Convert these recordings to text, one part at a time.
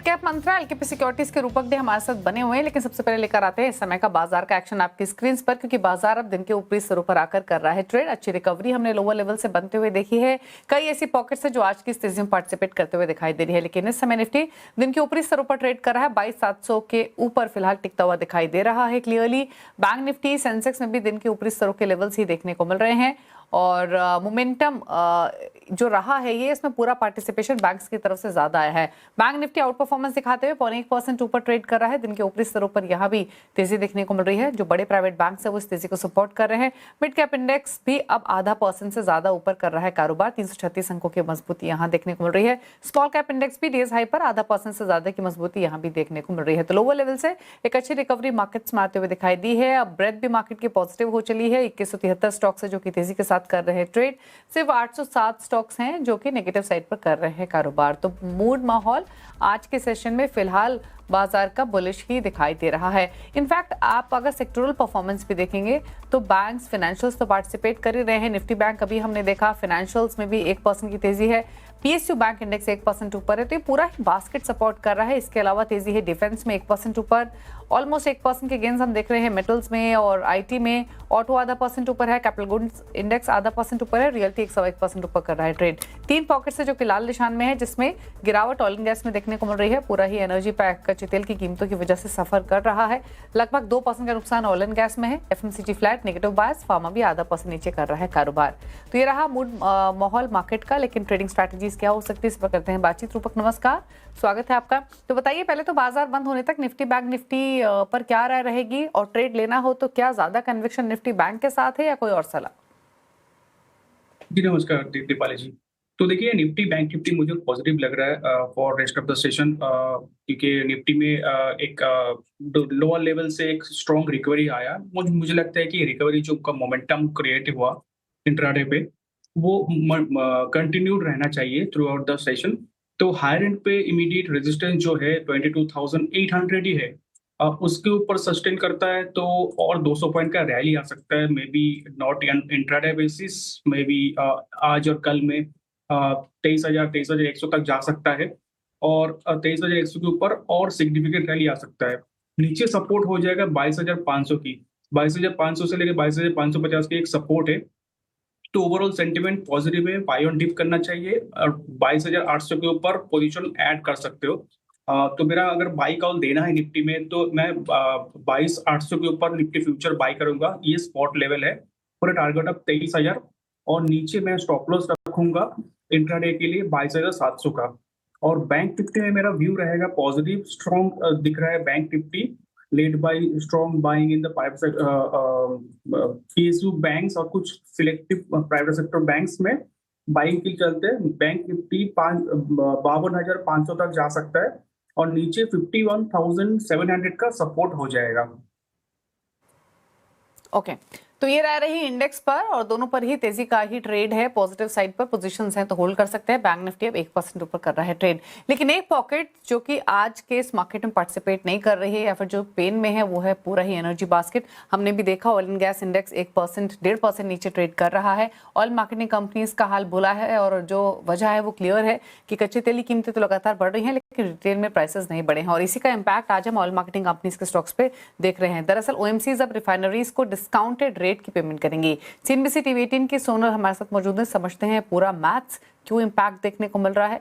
Cap मंत्रा LKP securities के रूपक day हमारे साथ बने हुए हैं, लेकिन सबसे पहले लेकर आते हैं इस समय का बाजार का एक्शन आपकी स्क्रीन पर, क्योंकि बाजार अब दिन के ऊपरी स्तरों पर आकर कर रहा है ट्रेड। अच्छी रिकवरी हमने लोअर लेवल से बनते हुए देखी है। कई ऐसी पॉकेट्स है जो आज की तेजी में पार्टिसिपेट करते हुए दिखाई दे रही है, लेकिन इस समय निफ्टी दिन के ऊपरी स्तरों पर ट्रेड कर रहा है। 22,700 के ऊपर फिलहाल टिकता हुआ दिखाई दे रहा है क्लियरली। बैंक निफ्टी सेंसेक्स में भी दिन के ऊपरी स्तरों के लेवल्स ही देखने को मिल रहे हैं और मोमेंटम जो रहा है ये, इसमें पूरा पार्टिसिपेशन बैंक्स की तरफ से ज्यादा आया है। बैंक निफ्टी आउट परफॉर्मेंस दिखाते हुए 0.1% ऊपर ट्रेड कर रहा है। दिन के ऊपरी स्तरों पर यहाँ भी तेजी देखने को मिल रही है। जो बड़े प्राइवेट बैंक्स है वो इस तेजी को सपोर्ट कर रहे हैं। मिड कैप इंडेक्स भी अब 0.5% से ज्यादा ऊपर कर रहा है कारोबार। 336 अंकों की मजबूती यहाँ देखने को मिल रही है। स्मॉल कैप इंडेक्स भी डेज हाई पर 0.5% से ज्यादा की मजबूती यहाँ भी देखने को मिल रही है। तो लोअर लेवल से एक अच्छी रिकवरी मार्केट्स में आते हुए दिखाई दी है। अब ब्रेथ भी मार्केट की पॉजिटिव हो चली है। 2173 स्टॉक्स है जो कि तेजी के साथ कर रहे हैं ट्रेड। सिर्फ 807 स्टॉक्स हैं जो कि नेगेटिव साइड पर कर रहे हैं कारोबार। तो मूड माहौल आज के सेशन में फिलहाल बाजार का बुलिश ही दिखाई दे रहा है। इनफैक्ट आप अगर सेक्टोरल परफॉर्मेंस भी देखेंगे तो बैंक्स, फाइनेंशियल्स तो पार्टिसिपेट कर ही रहे हैं। निफ्टी बैंक अभी हमने देखा, फाइनेंशियल्स में भी 1% की तेजी है। पीएसयू बैंक इंडेक्स 1% ऊपर है, तो ये पूरा ही बास्केट सपोर्ट कर रहा है। इसके अलावा तेजी है डिफेंस में 1% ऊपर, ऑलमोस्ट 1% के गेन्स हम देख रहे हैं मेटल्स में और आईटी में। ऑटो 0.5% ऊपर है, कैपिटल गुड्स इंडेक्स 0.5% ऊपर है, रियल्टी 1% ऊपर कर रहा है ट्रेड। 3 पॉकेट्स है जो कि लाल निशान में है, जिसमें गिरावट ऑयल एंड गैस में देखने को मिल रही है। पूरा ही एनर्जी पैक कच्चे तेल की कीमतों की वजह से सफर कर रहा है। लगभग 2% का नुकसान ऑयल एंड गैस में है। एफएमसीजी फ्लैट, नेगेटिव बायस, फार्मा भी 0.5% नीचे कर रहा है कारोबार। तो ये रहा मूड माहौल मार्केट का, लेकिन ट्रेडिंग स्ट्रैटेजीज क्या हो सकती है इस पर करते हैं बातचीत। रूपक नमस्कार, स्वागत है आपका। तो बताइए पहले तो बाजार बंद होने तक निफ्टी बैंक निफ्टी पर क्या राय रहेगी, और ट्रेड लेना हो तो क्या ज्यादा कन्विक्शन निफ्टी बैंक के साथ है या कोई और सलाह? जी नमस्कार दीपाली जी। तो देखिए निफ्टी बैंक निफ्टी मुझे पॉजिटिव लग रहा है for rest of the session, क्योंकि निफ्टी में एक लोअर लेवल से एक स्ट्रॉन्ग रिकवरी आया। मुझे लगता है कि रिकवरी जो का मोमेंटम क्रिएट हुआ इंट्राडे पे वो कंटिन्यूड रहना चाहिए थ्रू आउट द सेशन। तो हायर एंड पे इमीडिएट रेजिस्टेंस जो है 22,800 ही है। उसके ऊपर सस्टेन करता है तो और 200 पॉइंट का रैली आ सकता है, may be not intraday basis, may be आज और कल में 23,100 तक जा सकता है और 23,100 के ऊपर और सिग्निफिकेंट रैली आ सकता है। नीचे सपोर्ट हो जाएगा 22,500 की, 22,500 से लेकर 22,550 की एक सपोर्ट है। तो ओवरऑल सेंटिमेंट पॉजिटिव है, बाय ऑन डिप करना चाहिए और 22,800 के ऊपर पोजीशन ऐड कर सकते हो। तो मेरा अगर बाई कॉल देना है निफ्टी में तो मैं 22,800 के ऊपर निफ्टी फ्यूचर बाई करूंगा। ये स्पॉट लेवल है, पूरा टारगेट अब 23,000 और नीचे मैं स्टॉप लॉस रखूंगा इंट्राडे के लिए 22,700 का। और बैंक निफ्टी में मेरा व्यू रहेगा पॉजिटिव, स्ट्रॉन्ग दिख रहा है bank Nifty, led by strong buying in the PSU banks और कुछ सिलेक्टिव प्राइवेट सेक्टर बैंक्स में बाइंग के चलते बैंक निफ्टी 52,500 तक जा सकता है और नीचे 51,700 का सपोर्ट हो जाएगा। ओके, तो ये रह रही इंडेक्स पर और दोनों पर ही तेजी का ही ट्रेड है। पॉजिटिव साइड पर पोजीशंस हैं तो होल्ड कर सकते हैं। बैंक निफ्टी अब 1% ऊपर कर रहा है ट्रेड, लेकिन एक पॉकेट जो कि आज के इस मार्केट में पार्टिसिपेट नहीं कर रही है या फिर जो पेन में है वो है पूरा ही एनर्जी बास्केट। हमने भी देखा ऑयल एंड गैस इंडेक्स 1%, 1.5% नीचे ट्रेड कर रहा है। ऑयल मार्केटिंग कंपनीज का हाल बुरा है और जो वजह है वो क्लियर है कि कच्चे तेल की कीमतें तो लगातार बढ़ रही हैं, लेकिन रिटेल में प्राइसेस नहीं बढ़े हैं और इसी का इम्पैक्ट आज हम ऑयल मार्केटिंग कंपनीज के स्टॉक्स पे देख रहे हैं। दरअसल ओएमसीज अब रिफाइनरीज को डिस्काउंटेड रेट की पेमेंट करेंगी। सीएनबीसी टीवी 18 के सोनल हमारे साथ मौजूद हैं, समझते हैं पूरा मैथ्स, क्यों इम्पैक्ट देखने को मिल रहा है,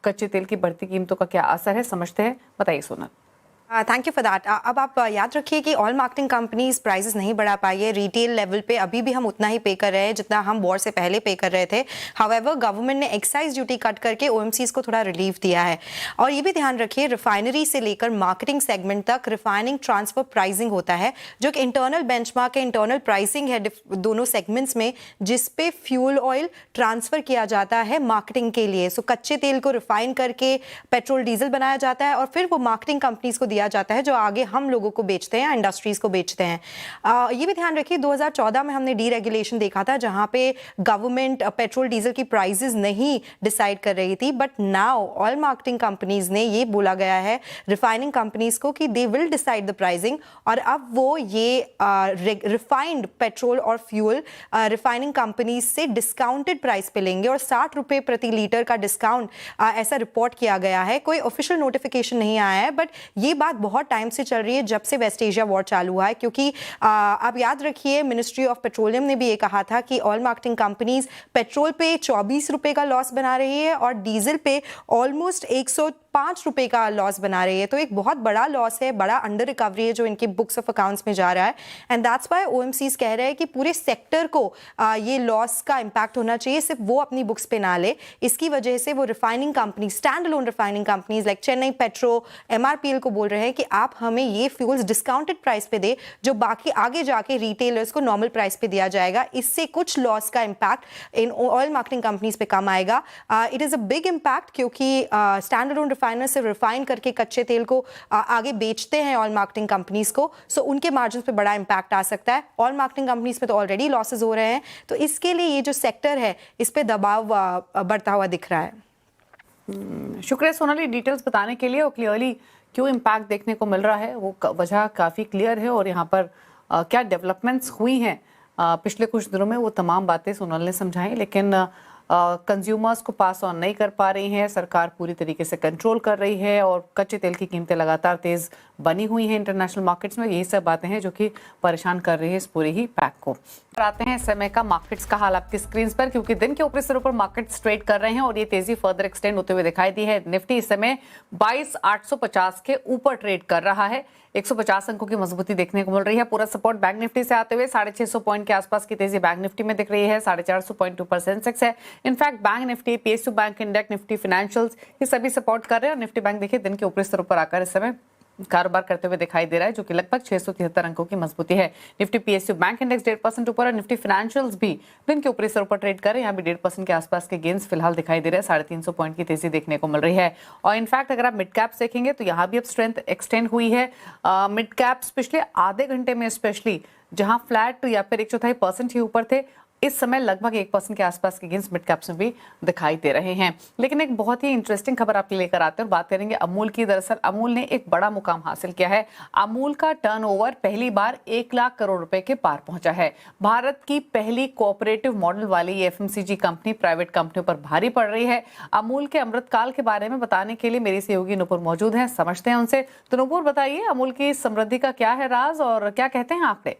कच्चे तेल की बढ़ती कीमतों का क्या असर है, समझते हैं। बताइए Sonal. Thank you for that. अब आप याद रखिए कि ऑयल मार्केटिंग कंपनीज प्राइसेस नहीं बढ़ा पाई है। रिटेल लेवल पे अभी भी हम उतना ही पे कर रहे हैं जितना हम वॉर से पहले पे कर रहे थे। हाउएवर गवर्नमेंट ने एक्साइज ड्यूटी कट करके ओएमसीज को थोड़ा रिलीफ दिया है। और ये भी ध्यान रखिए रिफाइनरी से लेकर मार्केटिंग सेगमेंट तक रिफाइनिंग ट्रांसफर प्राइसिंग होता है, जो कि इंटरनल बेंचमार्क है, इंटरनल प्राइसिंग है दोनों सेगमेंट्स में, जिसपे फ्यूल ऑयल ट्रांसफर किया जाता है मार्केटिंग के लिए। सो कच्चे तेल को रिफाइन करके पेट्रोल डीजल बनाया जाता है और फिर वो मार्केटिंग कंपनीज को दिया दिया जाता है जो आगे हम लोगों को बेचते हैं, इंडस्ट्रीज को बेचते हैं। ये भी ध्यान रखिए 2014 में हमने डीरेगुलेशन देखा था जहां पे गवर्नमेंट पेट्रोल डीजल की प्राइसेस नहीं डिसाइड कर रही थी, but now oil marketing companies ने ये बोला गया है रिफाइनिंग कंपनीज को कि they will decide the pricing, और अब वो ये रिफाइंड पेट्रोल और फ्यूल रिफाइनिंग कंपनीज से डिस्काउंटेड प्राइस पे लेंगे और 60 रुपए प्रति लीटर का डिस्काउंट ऐसा रिपोर्ट किया गया है। कोई ऑफिशियल नोटिफिकेशन नहीं आया है, बट ये बात बहुत टाइम से चल रही है जब से वेस्ट एशिया वॉर चालू हुआ है, क्योंकि आप याद रखिए मिनिस्ट्री ऑफ पेट्रोलियम ने भी ये कहा था कि ऑयल मार्केटिंग कंपनीज पेट्रोल पे 24 रुपए का लॉस बना रही है और डीजल पे ऑलमोस्ट 105 रुपए का लॉस बना रही है। तो एक बहुत बड़ा लॉस है, बड़ा अंडर रिकवरी है जो इनके बुक्स ऑफ अकाउंट्स में जा रहा है, एंड दैट्स व्हाई ओएमसीज कह रहे हैं कि पूरे सेक्टर को ये लॉस का इंपैक्ट होना चाहिए, सिर्फ वो अपनी बुक्स पे ना ले। इसकी वजह से वो refining company, stand alone refining companies like Chennai petro, MRPL को बोल रहे हैं कि आप हमें ये फ्यूल्स डिस्काउंटेड प्राइस पे दे जो बाकी आगे जाके रिटेलर्स को नॉर्मल प्राइस पे दिया जाएगा। इससे कुछ लॉस का impact in oil marketing companies पे कम आएगा। It is a big impact क्योंकि स्टैंड अलोन रिफाइनर से रिफाइन करके कच्चे तेल को आगे बेचते हैं ऑयल मार्केटिंग कंपनीज को, सो उनके मार्जिन पे बड़ा इंपैक्ट आ सकता है। ऑयल मार्केटिंग कंपनीज पे तो ऑलरेडी लॉसेज हो रहे हैं, तो इसके लिए ये जो सेक्टर है इस पे दबाव बढ़ता हुआ दिख रहा है। शुक्रिया सोनाली डिटेल्स बताने के लिए, और क्लियरली क्यों इम्पैक्ट देखने को मिल रहा है वो वजह काफ़ी क्लियर है, और यहाँ पर क्या डेवलपमेंट्स हुई हैं पिछले कुछ दिनों में वो तमाम बातें सोनाली ने समझाई, लेकिन कंज्यूमर्स को पास ऑन नहीं कर पा रही हैं, सरकार पूरी तरीके से कंट्रोल कर रही है और कच्चे तेल की कीमतें लगातार तेज़ बनी हुई हैं इंटरनेशनल मार्केट्स में। यही सब बातें हैं जो कि परेशान कर रही है इस पूरे ही पैक को। आते हैं समय का मार्केट्स का हाल आपकी स्क्रीन पर, क्योंकि दिन के ऊपरी सिरों पर मार्केट्स ट्रेड कर रहे हैं और ये तेजी फर्दर एक्सटेंड होते हुए दिखाई दी है। निफ्टी इस समय 22,850 के ऊपर ट्रेड कर रहा है, 150 अंकों की मजबूती देखने को मिल रही है। पूरा सपोर्ट बैंक निफ्टी से आते हुए 650 पॉइंट के आसपास की तेजी बैंक निफ्टी में दिख रही है, 450 पॉइंट ऊपर सेंसेक्स है। In fact bank Nifty, PSU bank index, Nifty financials ये सभी सपोर्ट कर रहे हैं, और निफ्टी बैंक देखिए दिन के ऊपरी स्तरों पर आकर इस समय कारोबार करते हुए दिखाई दे रहा है, जो कि लगभग 673 अंकों की मजबूती है। निफ्टी पीएसयू बैंक इंडेक्स 1.5% ऊपर और निफ्टी फाइनेंशियल्स भी दिन के ऊपरी स्तरों पर ट्रेड कर रहे हैं। यहाँ भी 1.5% के आसपास के गेंस फिलहाल दिखाई दे रहे हैं, 350 पॉइंट की तेजी देखने को मिल रही है। और इनफैक्ट अगर आप मिड कैप्स देखेंगे तो यहाँ भी अब स्ट्रेंथ एक्सटेंड हुई है। मिड कैप्स पिछले आधे घंटे में स्पेशली जहां फ्लैट या फिर 1/4% ही ऊपर थे, इस समय लगभग 1% के आसपास के गेंस मिड कैप्स में भी दिखाई दे रहे हैं। लेकिन एक बहुत ही इंटरेस्टिंग खबर आपके लेकर आते हैं और बात करेंगे अमूल की। दरअसल अमूल ने एक बड़ा मुकाम हासिल किया है। अमूल का टर्नओवर पहली बार 1 लाख करोड़ रुपए के पार पहुंचा है। भारत की पहली कोऑपरेटिव मॉडल वाली ये एफएमसीजी कंपनी प्राइवेट कंपनियों पर भारी पड़ रही है। अमूल के अमृतकाल के बारे में बताने के लिए मेरी सहयोगी नुपुर मौजूद है, समझते हैं उनसे। तो नुपुर बताइए, अमूल की समृद्धि का क्या है राज और क्या कहते हैं आंकड़े?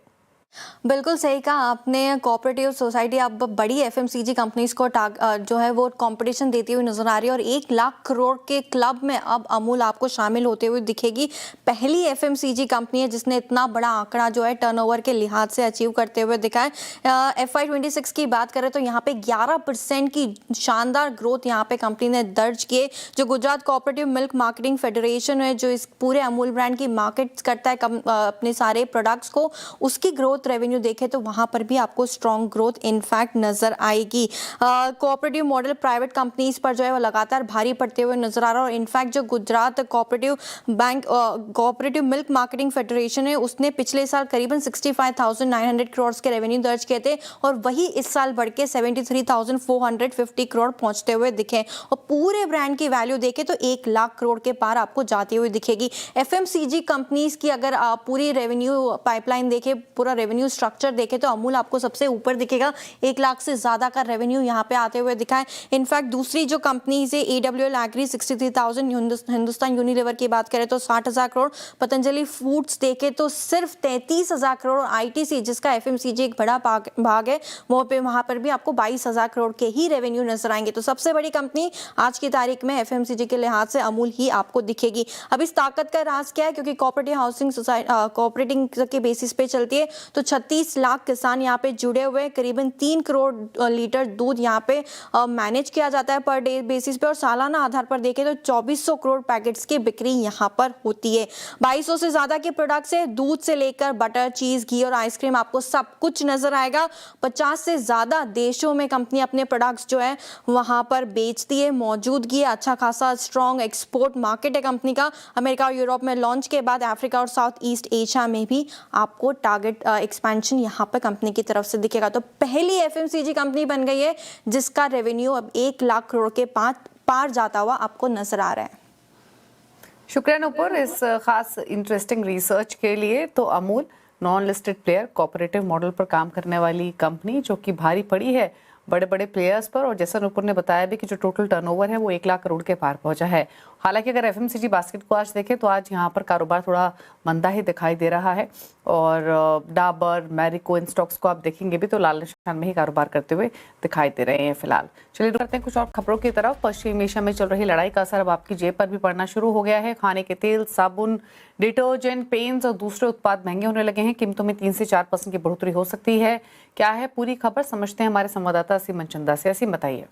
बिल्कुल सही कहा आपने। कोऑपरेटिव सोसाइटी अब बड़ी एफएमसीजी कंपनीज को जो है वो कंपटीशन देती हुई नजर आ रही है, और 1 लाख करोड़ के क्लब में अब अमूल आपको शामिल होते हुए दिखेगी। पहली एफएमसीजी कंपनी है जिसने इतना बड़ा आंकड़ा जो है टर्नओवर के लिहाज से अचीव करते हुए दिखा है। FY26 की बात करें तो यहाँ पे 11% की शानदार ग्रोथ यहाँ पे कंपनी ने दर्ज किए। जो Gujarat cooperative milk marketing federation है जो इस पूरे अमूल ब्रांड की मार्केट करता है अपने सारे प्रोडक्ट्स को, उसकी ग्रोथ रेवेन्यू देखे तो वहां पर भी आपको स्ट्रॉन्ग ग्रोथ इनफैक्ट नजर आएगी। कोऑपरेटिव मॉडल प्राइवेट कंपनीज पर जो है वो लगातार भारी पड़ते हुए नजर आ रहा है, और इनफैक्ट जो Gujarat cooperative bank cooperative milk marketing federation है उसने पिछले साल करीबन 65,900 करोड़ के रेवेन्यू दर्ज किए थे, और वही इस साल बढ़ के 73,450 करोड़ पहुंचते हुए दिखे। और पूरे ब्रांड की वैल्यू देखे तो 1 लाख करोड़ के पार आपको जाती हुई दिखेगी। एफएमसीजी कंपनीज की अगर आप पूरी रेवेन्यू पाइपलाइन देखे, पूरा रेवेन्यू स्ट्रक्चर देखे तो अमूल आपको सबसे ऊपर दिखेगा, 1 लाख से ज्यादा का रेवेन्यू यहाँ पे आते हुए दिखा है। इनफैक्ट दूसरी जो कंपनीज है AWL एग्री 63,000, हिंदुस्तान यूनिलीवर की बात करें तो 60,000 करोड़, पतंजलि फूड्स देखे तो सिर्फ 33,000 करोड़, ITC जिसका FMCG एक बड़ा भाग है वो पे वहां पर भी आपको 22,000 करोड़ के ही रेवेन्यू नजर आएंगे। तो सबसे बड़ी कंपनी आज की तारीख में FMCG के लिहाज से अमूल ही आपको दिखेगी। अब इस ताकत का राज क्या है, क्योंकि कोऑपरेटिव हाउसिंग सोसाइटी कोऑपरेटिंग के बेसिस पे चलती है, तो तो 36 लाख किसान यहाँ पे जुड़े हुए हैं। करीबन 3 करोड़ लीटर दूध यहाँ पे मैनेज किया जाता है पर डे बेसिस पे, और सालाना आधार पर देखें तो 2400 करोड़ पैकेट्स की बिक्री यहाँ पर होती है। 2200 से ज्यादा के प्रोडक्ट्स है, दूध से लेकर बटर, चीज, घी और आइसक्रीम, आपको सब कुछ नजर आएगा। 50 से ज्यादा देशों में कंपनी अपने प्रोडक्ट्स जो है वहां पर बेचती है। मौजूदगी अच्छा खासा स्ट्रॉन्ग एक्सपोर्ट मार्केट है कंपनी का। अमेरिका और यूरोप में लॉन्च के बाद अफ्रीका और साउथ ईस्ट एशिया में भी आपको टारगेट एक्सपेंशन यहां पर कंपनी की तरफ से दिखेगा। तो पहली एफएमसीजी कंपनी बन गई है जिसका रेवेन्यू अब 1 लाख करोड़ के पार जाता हुआ आपको नजर आ रहा है। शुक्रिया नूपुर इस खास इंटरेस्टिंग रिसर्च के लिए। तो Amul non listed player, cooperative model पर काम करने वाली कंपनी जो कि भारी पड़ी है बड़े बड़े प्लेयर्स पर, और जैसा नूपुर ने बताया भी कि जो टोटल टर्नओवर है वो 1 लाख करोड़ के पार पहुंचा है। हालांकि अगर एफएमसीजी बास्केट को आज देखें तो आज यहाँ पर कारोबार थोड़ा मंदा ही दिखाई दे रहा है, और डाबर, मैरिको इन स्टॉक्स को आप देखेंगे भी तो लाल निशान में ही कारोबार करते हुए दिखाई दे रहे हैं फिलहाल। चलिए करते हैं कुछ और खबरों की तरफ। पश्चिम एशिया में चल रही लड़ाई का असर अब आपकी जेब पर भी पड़ना शुरू हो गया है। खाने के तेल, साबुन, डिटर्जेंट, पेंट्स और दूसरे उत्पाद महंगे होने लगे हैं। कीमतों में 3 से 4% की बढ़ोतरी हो सकती है। क्या है पूरी खबर, समझते हैं हमारे संवाददाता असीम मनचंदा से। असीम बताइए।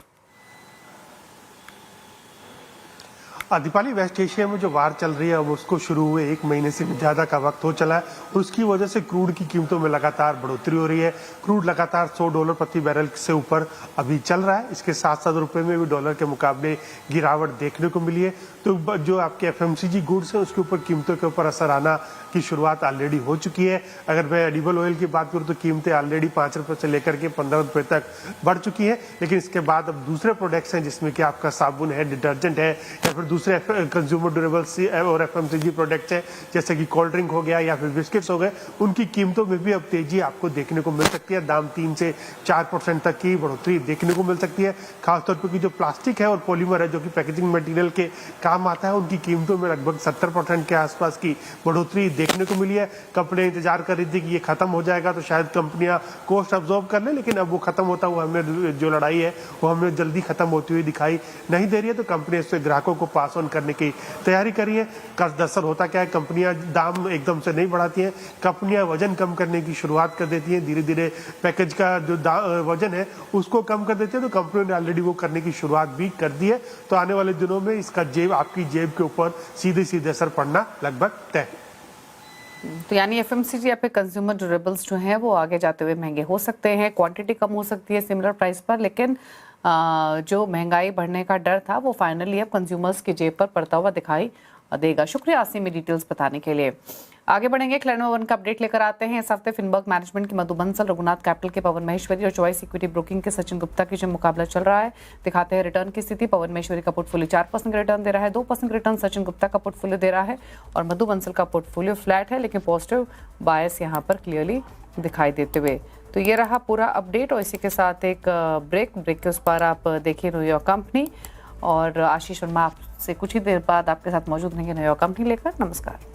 दीपाली, वेस्ट एशिया में जो वार चल रही है अब उसको शुरू हुए 1 महीने से भी ज़्यादा का वक्त हो चला है, और उसकी वजह से क्रूड की कीमतों में लगातार बढ़ोतरी हो रही है। क्रूड लगातार $100 प्रति बैरल से ऊपर अभी चल रहा है। इसके साथ साथ रुपए में भी डॉलर के मुकाबले गिरावट देखने को मिली है। तो जो आपके एफएमसीजी गुड्स है उसके ऊपर कीमतों के ऊपर असर आना की शुरुआत ऑलरेडी हो चुकी है। अगर मैं एडिबल ऑयल की बात करूँ तो कीमतें ऑलरेडी ₹5 से लेकर के ₹15 तक बढ़ चुकी है। लेकिन इसके बाद अब दूसरे प्रोडक्ट्स हैं जिसमें कि आपका साबुन है, डिटर्जेंट है, या फिर दूसरे कंज्यूमर ड्यूरेबल्स और एफएमसीजी प्रोडक्ट्स हैं जैसे कि कोल्ड ड्रिंक हो गया या फिर बिस्किट्स हो गए, उनकी कीमतों में भी अब तेजी आपको देखने को मिल सकती है। दाम 3 से 4% तक की बढ़ोतरी देखने को मिल सकती है। खासतौर पर जो प्लास्टिक है और पॉलीमर है जो कि पैकेजिंग मटेरियल के काम आता है, उनकी कीमतों में लगभग 70% के आसपास की बढ़ोतरी देखने को मिली है। कंपनियां इंतजार कर रही थी कि ये खत्म हो जाएगा तो शायद कंपनियां कॉस्ट अब्जॉर्ब कर ले, लेकिन अब वो खत्म होता हुआ हमें जो लड़ाई है वो हमें जल्दी खत्म होती हुई दिखाई नहीं दे रही है। तो कंपनी इससे ग्राहकों को पास ऑन करने की तैयारी करी है। दरअसल होता क्या है, कंपनियां दाम एकदम से नहीं बढ़ाती हैं, कंपनियां वजन कम करने की शुरुआत कर देती हैं। धीरे धीरे पैकेज का जो वजन है उसको कम कर देती है। तो कंपनियों ने ऑलरेडी वो करने की शुरुआत भी कर दी है। तो आने वाले दिनों में इसका आपकी जेब के ऊपर सीधे सीधे असर पड़ना लगभग तय। तो यानी एफएमसीजी या फिर कंज्यूमर ड्यूरेबल्स जो हैं वो आगे जाते हुए महंगे हो सकते हैं। क्वांटिटी कम हो सकती है सिमिलर प्राइस पर, लेकिन जो महंगाई बढ़ने का डर था वो फाइनली अब कंज्यूमर्स की जेब पर पड़ता हुआ दिखाई देगा। शुक्रिया आसिम में डिटेल्स बताने के लिए। आगे बढ़ेंगे, क्लैनो वन का अपडेट लेकर आते हैं। इस हफ्ते फिनबर्ग मैनेजमेंट की मधु बंसल, रघुनाथ कैपिटल के पवन महेश्वरी और चॉइस इक्विटी ब्रोकिंग के सचिन गुप्ता की जो मुकाबला चल रहा है, दिखाते हैं रिटर्न की स्थिति। पवन महेश्वरी का पोर्टफोलियो 4% का रिटर्न दे रहा है, 2% रिटर्न सचिन गुप्ता का पोर्टफोलियो दे रहा है, और मधु बंसल का पोर्टफोलियो फ्लैट है, लेकिन पॉजिटिव बायस यहाँ पर क्लियरली दिखाई देते हुए। तो ये रहा पूरा अपडेट, और इसी के साथ एक ब्रेक के उस पर आप देखिए न्यूयॉर्क कंपनी, और आशीष वर्मा आपसे कुछ ही देर बाद आपके साथ मौजूद रहेंगे न्यूयॉर्क कंपनी लेकर। नमस्कार।